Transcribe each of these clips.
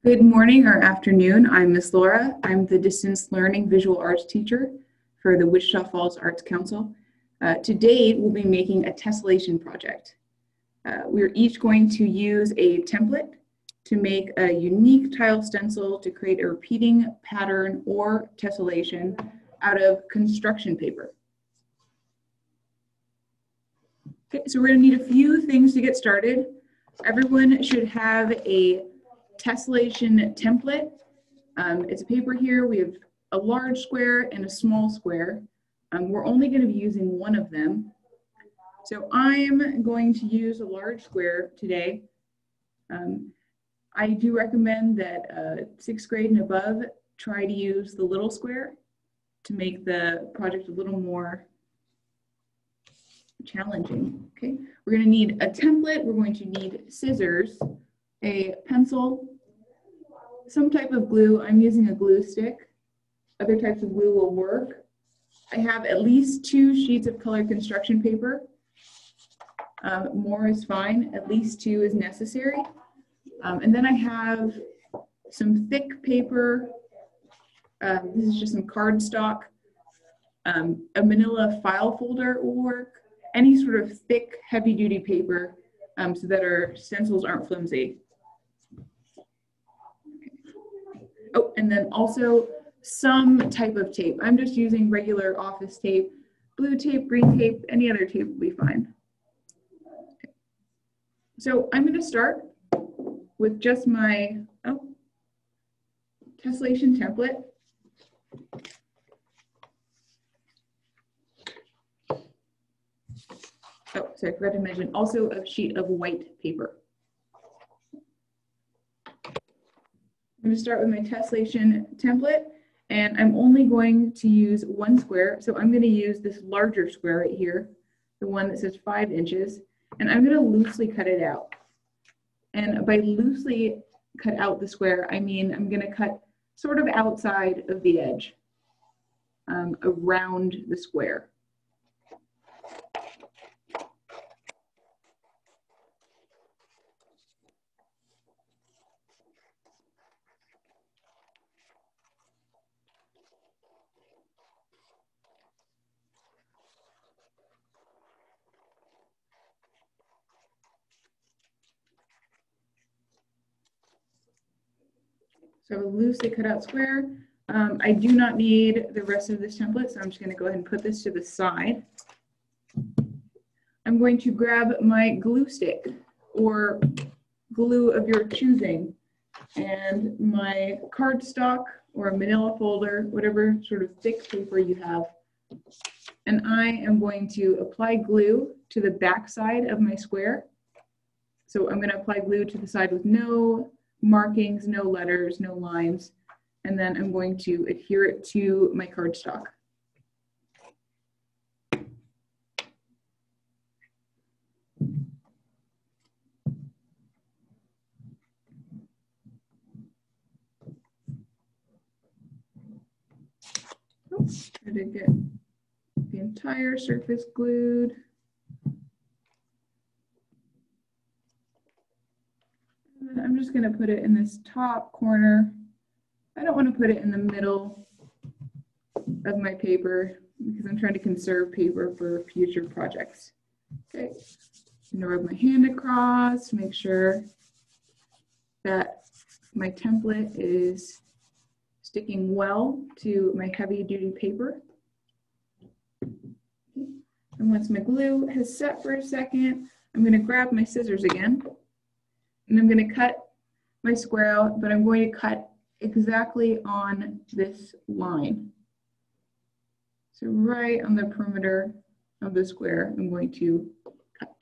Good morning or afternoon. I'm Miss Laura. I'm the distance learning visual arts teacher for the Wichita Falls Arts Council. Today, we'll be making a tessellation project. We're each going to use a template to make a unique tile stencil to create a repeating pattern or tessellation out of construction paper. Okay, so we're going to need a few things to get started. Everyone should have a tessellation template. It's a paper here. We have a large square and a small square. We're only going to be using one of them. So I'm going to use a large square today. I do recommend that 6th grade and above try to use the little square to make the project a little more challenging. Okay, we're going to need a template. We're going to need scissors, a pencil, some type of glue. I'm using a glue stick. Other types of glue will work. I have at least 2 sheets of colored construction paper. More is fine. At least 2 is necessary. And then I have some thick paper. This is just some cardstock. A manila file folder will work. Any sort of thick, heavy-duty paper so that our stencils aren't flimsy. Oh, and then also some type of tape. I'm just using regular office tape, blue tape, green tape, any other tape will be fine. Okay. So I'm going to start with just my tessellation template. Oh, sorry, I forgot to mention also a sheet of white paper. I'm going to start with my tessellation template, and I'm only going to use one square. So I'm going to use this larger square right here, the one that says 5 inches, and I'm going to loosely cut it out. And by loosely cut out the square, I mean I'm going to cut sort of outside of the edge, around the square. So a loosely cut out square. I do not need the rest of this template, so I'm just going to go ahead and put this to the side. I'm going to grab my glue stick or glue of your choosing and my cardstock or a manila folder, whatever sort of thick paper you have. And I am going to apply glue to the back side of my square. So I'm going to apply glue to the side with no markings, no letters, no lines, and then I'm going to adhere it to my cardstock. Try to get the entire surface glued. I'm just going to put it in this top corner. I don't want to put it in the middle of my paper because I'm trying to conserve paper for future projects. Okay, I'm going to rub my hand across to make sure that my template is sticking well to my heavy duty paper. And once my glue has set for a second, I'm going to grab my scissors again. And I'm going to cut my square out, but I'm going to cut exactly on this line. So right on the perimeter of the square, I'm going to cut.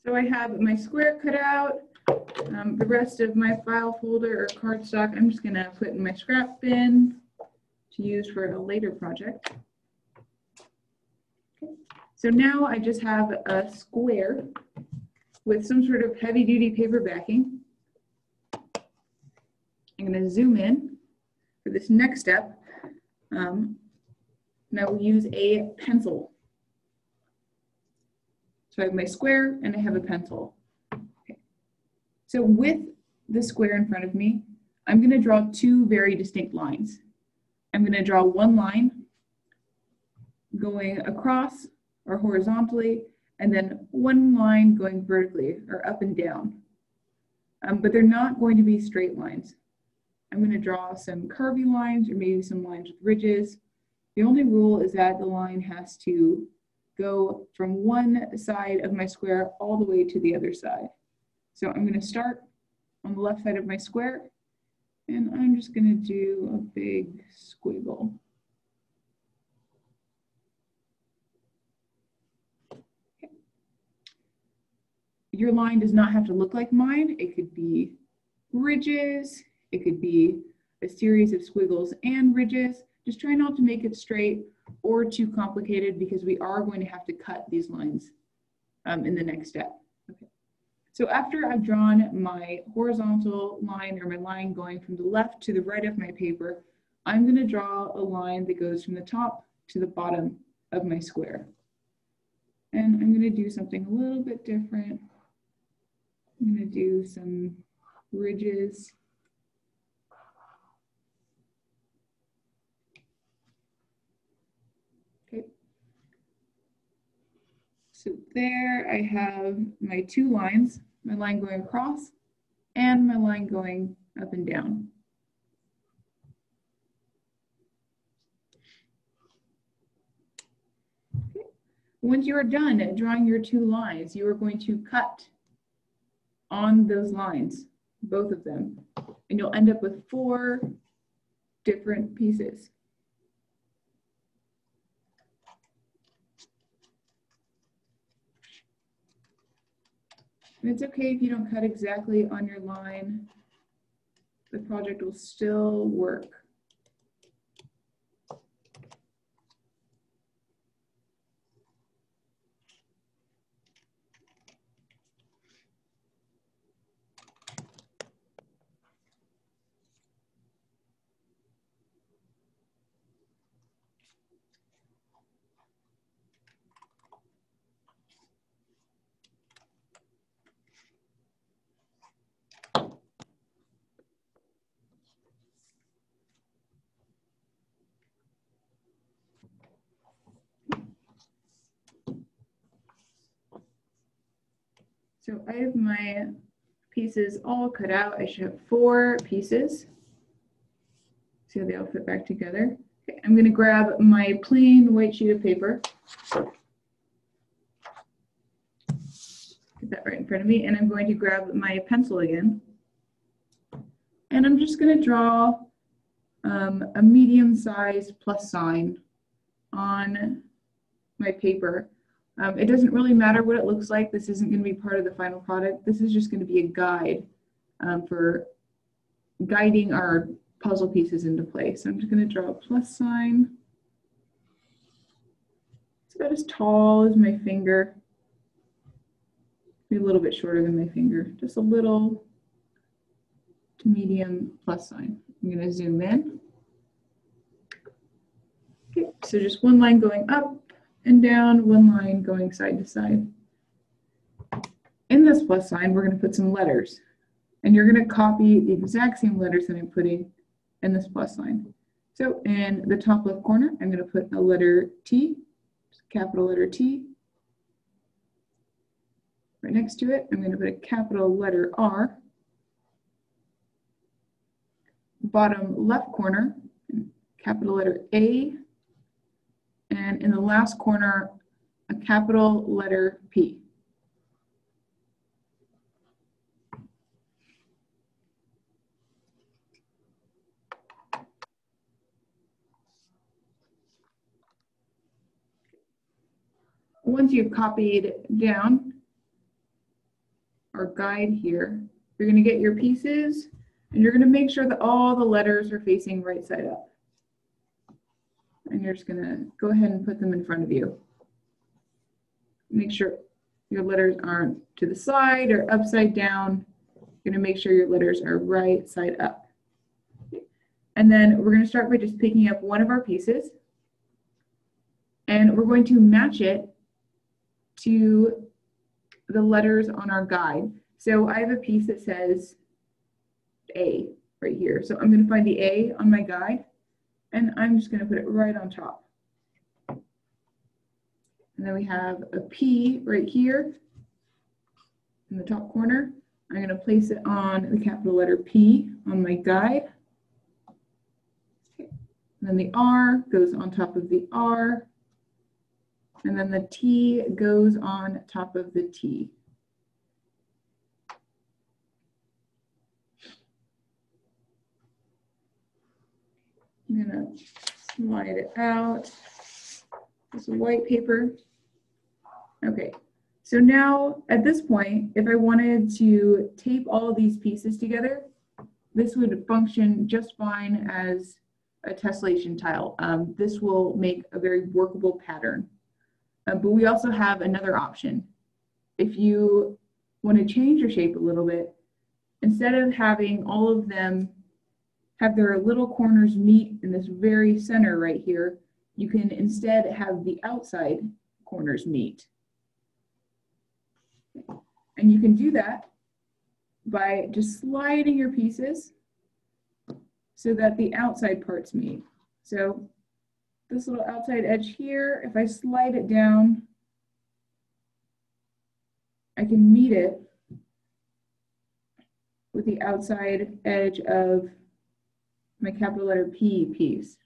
So I have my square cut out. The rest of my file folder or cardstock, I'm just going to put in my scrap bin to use for a later project. Okay. So now I just have a square with some sort of heavy-duty paper backing. I'm going to zoom in for this next step, and I will use a pencil. So I have my square and I have a pencil. Okay. So with the square in front of me, I'm going to draw two very distinct lines. I'm going to draw one line going across or horizontally, and then one line going vertically or up and down. But they're not going to be straight lines. I'm going to draw some curvy lines or maybe some lines with ridges. The only rule is that the line has to go from one side of my square all the way to the other side. So I'm going to start on the left side of my square, and I'm just going to do a big squiggle. Okay. Your line does not have to look like mine. It could be ridges, it could be a series of squiggles and ridges. Just try not to make it straight or too complicated, because we are going to have to cut these lines in the next step. Okay. So after I've drawn my horizontal line, or my line going from the left to the right of my paper, I'm going to draw a line that goes from the top to the bottom of my square. And I'm going to do something a little bit different. I'm going to do some ridges. So there I have my two lines, my line going across and my line going up and down. Okay. Once you are done drawing your two lines, you are going to cut on those lines, both of them, and you'll end up with 4 different pieces. And it's okay if you don't cut exactly on your line. The project will still work. So I have my pieces all cut out. I should have 4 pieces. See how they all fit back together. Okay, I'm going to grab my plain white sheet of paper. Get that right in front of me. And I'm going to grab my pencil again. And I'm just going to draw a medium-sized plus sign on my paper. It doesn't really matter what it looks like. This isn't going to be part of the final product. This is just going to be a guide for guiding our puzzle pieces into place. So I'm just going to draw a plus sign. It's about as tall as my finger. Maybe a little bit shorter than my finger. Just a little to medium plus sign. I'm going to zoom in. Okay, so just one line going up and down, one line going side to side. In this plus sign, we're going to put some letters, and you're going to copy the exact same letters that I'm putting in this plus sign. So in the top left corner, I'm going to put a letter T, capital letter T. Right next to it, I'm going to put a capital letter R. Bottom left corner, capital letter A. And in the last corner, a capital letter P. Once you've copied down, our guide here, you're going to get your pieces and you're going to make sure that all the letters are facing right side up. And you're just going to go ahead and put them in front of you. Make sure your letters aren't to the side or upside down. You're going to make sure your letters are right side up. And then we're going to start by just picking up one of our pieces. And we're going to match it to the letters on our guide. So I have a piece that says A right here. So I'm going to find the A on my guide, and I'm just going to put it right on top. And then we have a P right here in the top corner. I'm going to place it on the capital letter P on my guide. Okay. And then the R goes on top of the R. And then the T goes on top of the T. I'm gonna slide it out. This white paper. Okay, so now at this point, if I wanted to tape all of these pieces together, this would function just fine as a tessellation tile. This will make a very workable pattern. But we also have another option. If you want to change your shape a little bit, instead of having all of them have their little corners meet in this very center right here, you can instead have the outside corners meet. And you can do that by just sliding your pieces so that the outside parts meet. So this little outside edge here, if I slide it down, I can meet it with the outside edge of my capital letter P piece.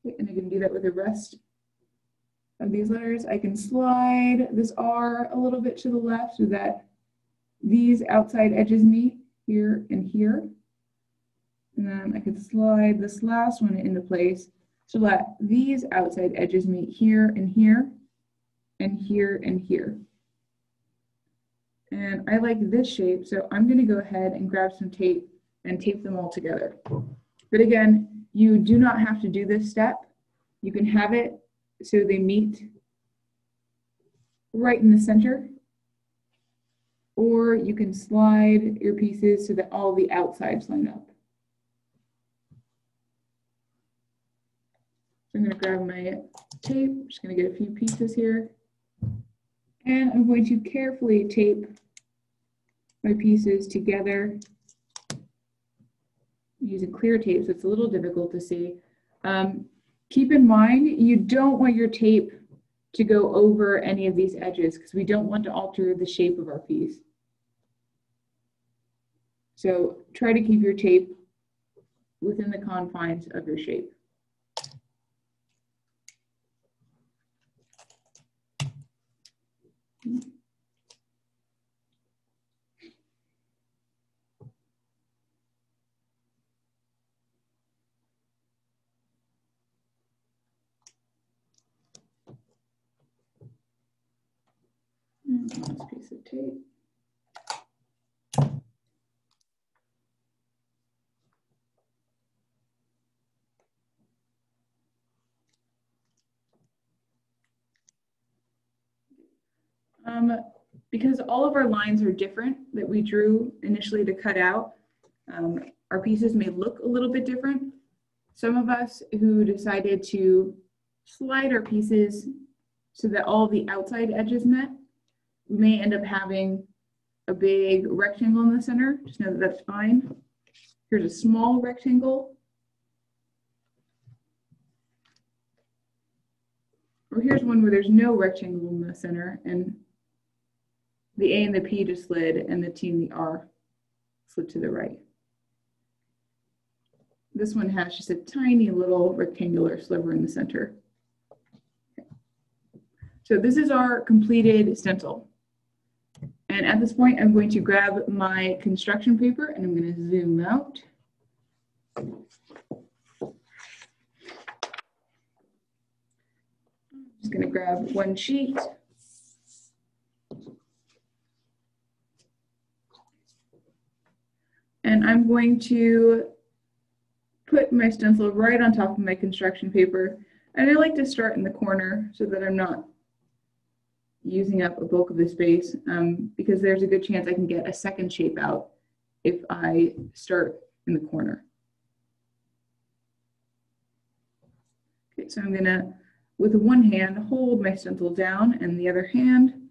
Okay, and I can do that with the rest of these letters. I can slide this R a little bit to the left so that these outside edges meet here and here. And then I could slide this last one into place so that these outside edges meet here and here and here and here. And I like this shape, so I'm going to go ahead and grab some tape and tape them all together. But again, you do not have to do this step. You can have it so they meet right in the center, or you can slide your pieces so that all the outsides line up. I'm going to grab my tape. I'm just going to get a few pieces here. And I'm going to carefully tape my pieces together using clear tape, so it's a little difficult to see. Keep in mind, you don't want your tape to go over any of these edges because we don't want to alter the shape of our piece. So try to keep your tape within the confines of your shape. Last piece of tape. Because all of our lines are different that we drew initially to cut out, our pieces may look a little bit different. Some of us who decided to slide our pieces so that all the outside edges met, we may end up having a big rectangle in the center. Just know that that's fine. Here's a small rectangle. Or here's one where there's no rectangle in the center and the A and the P just slid and the T and the R slid to the right. This one has just a tiny little rectangular sliver in the center. Okay. So this is our completed stencil. And at this point, I'm going to grab my construction paper and I'm going to zoom out. I'm just going to grab one sheet. And I'm going to put my stencil right on top of my construction paper. And I like to start in the corner so that I'm not using up a bulk of the space, because there's a good chance I can get a second shape out if I start in the corner. Okay, so I'm gonna, with one hand, hold my stencil down, and the other hand,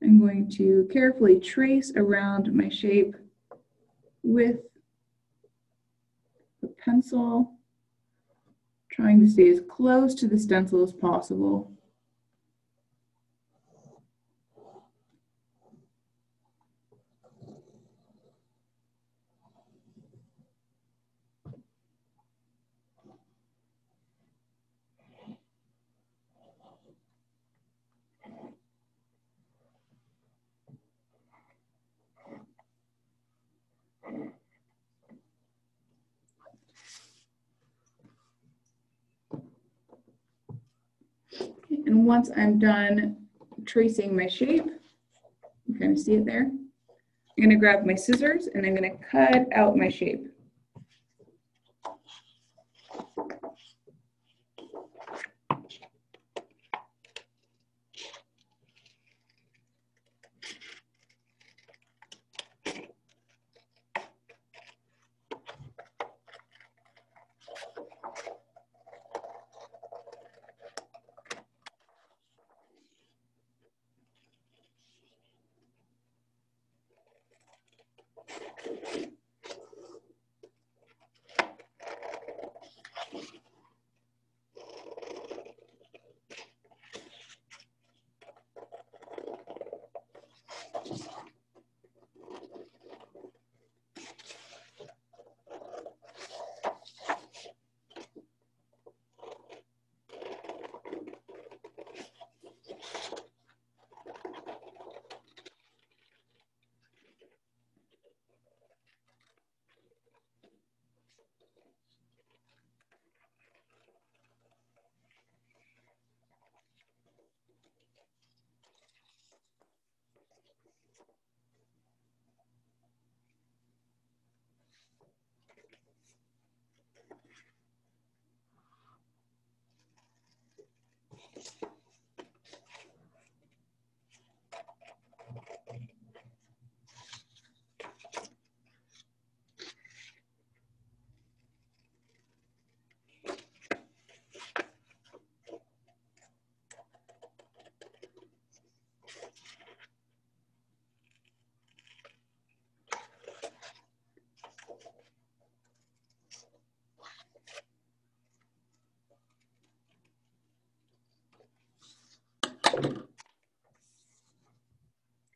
I'm going to carefully trace around my shape with the pencil, trying to stay as close to the stencil as possible. And once I'm done tracing my shape, you kind of see it there, I'm going to grab my scissors and I'm going to cut out my shape.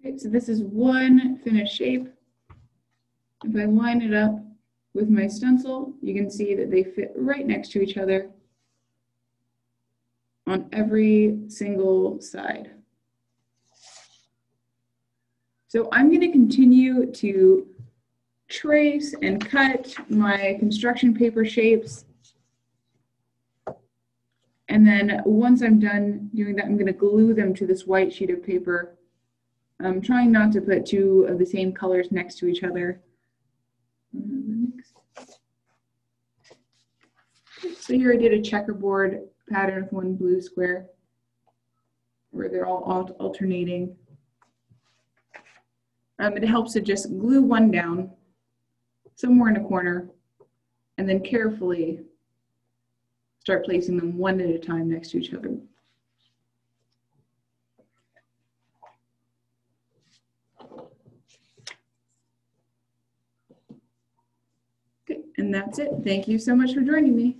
Okay, so this is one finished shape. If I line it up with my stencil, you can see that they fit right next to each other on every single side. So I'm going to continue to trace and cut my construction paper shapes. And then once I'm done doing that, I'm going to glue them to this white sheet of paper. I'm trying not to put two of the same colors next to each other. So here I did a checkerboard pattern with one blue square where they're all alternating. It helps to just glue one down somewhere in a corner and then carefully start placing them one at a time next to each other. Okay, and that's it. Thank you so much for joining me.